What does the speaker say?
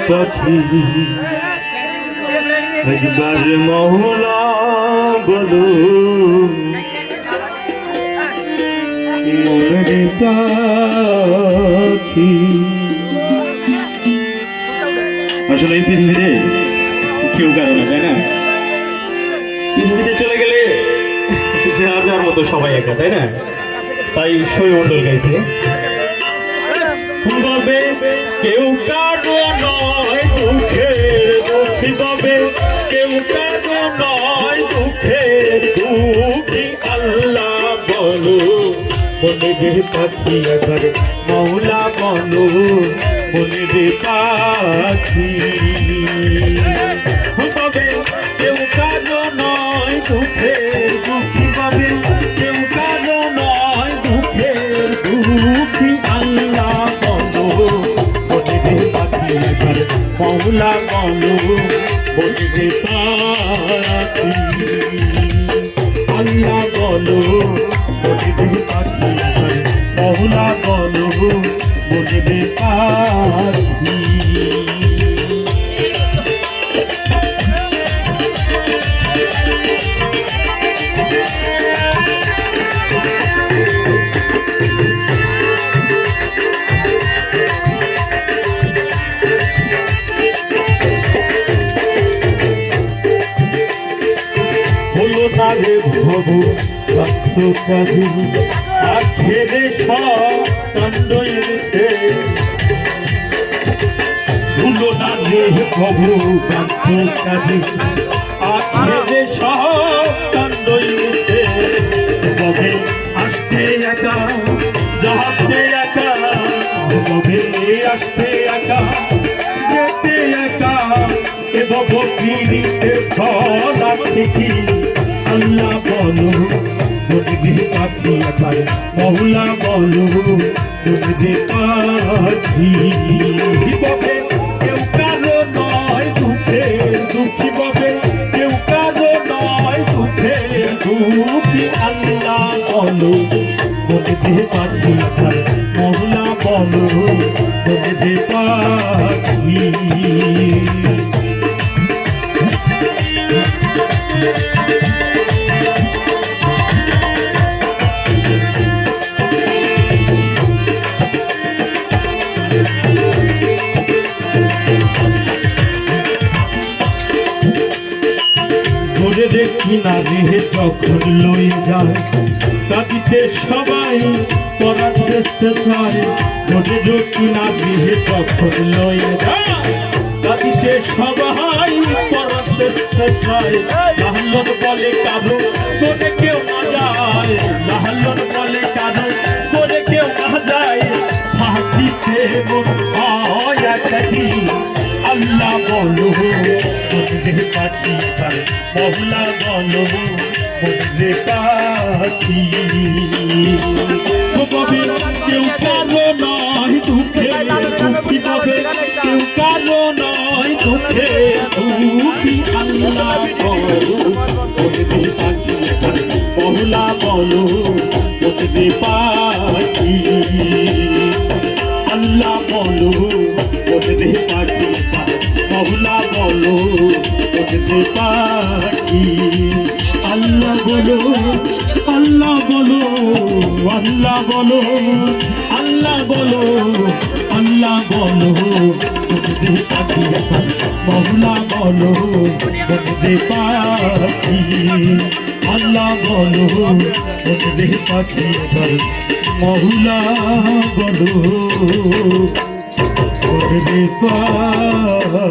পাখি একবার মহলা বলো মনের পাখি। আসলে এই পৃথিবীতে কেউ কারো না, তাই না? পৃথিবীতে চলে গেলে যার যার মতো সবাই একা, তাই না? তাই সৈমণ্ডল গাইছে বলবে কেউ কারো নয় দুঃখের দুঃখী, তবে কেউ কারো নয় দুঃখের দুঃখী। আল্লাহ বলো মনের পাখি একবার মৌলা বলো মনের পাখি। তবে কেউ কারো নয় দুঃখের দুঃখী, তবে কেউ কারো নয় দুঃখের দুঃখী। আল্লাহ বলো মনের পাখি একবার মৌলা বলো মনের পাখি। আল্লাহ বলো মনের পাখি একবার মৌলা বলো মনের পাখি। হলো না রে ভবু কাঁদু আখেরে সব কাণ্ডই মিথ্যে। হলো না রে ভবু কাঁদু আখেরে সব কাণ্ডই মিথ্যে। তবে আসতে একা যাতে একা, তবে আসতে একা যেতে একা, এ ভব ফিরিতে ফল আছে কি। আল্লাহ বলো মনের পাখি একবার মৌলা বলো মনের পাখি। ববে কেউ কারো নয় দুঃখের দুঃখী, ববে কেউ কারো নয় দুঃখের দুঃখী। আল্লাহ বলো মনের পাখি একবার মৌলা বলো মনের পাখি। ধরে দেখি না রে যখন লই যায় কাঁদিতে সবাই পরার চেষ্টা চায়। ধরে দেখি না রে যখন লই যায় কাঁদিতে সবাই পরার চেষ্টা চায়। লাহলন বলে কাঁদো করে কেউ না যায়, লাহলন বলে কাঁদো করে কেউ না যায়। হাসিতে মন হয় একাকি। আল্লাহ বলো মনের পাখি মৌলা বলো মনের পাখি। তবে কেউ কারো নয় দুঃখের দুঃখী, তবে কেউ কারো নয় দুঃখের দুঃখী। আল্লাহ বলো মনের পাখি মৌলা বলো মনের পাখি। আল্লাহ বলো মনের পাখি মৌলা বলো মনের পাখি। আল্লাহ বলো আল্লাহ বলো আল্লাহ বলো আল্লাহ বলো আল্লাহ বলো মনের পাখি মৌলা বলো মনের পাখি। আল্লাহ বলো মনের পাখি মৌলা বলো মনের পাখি।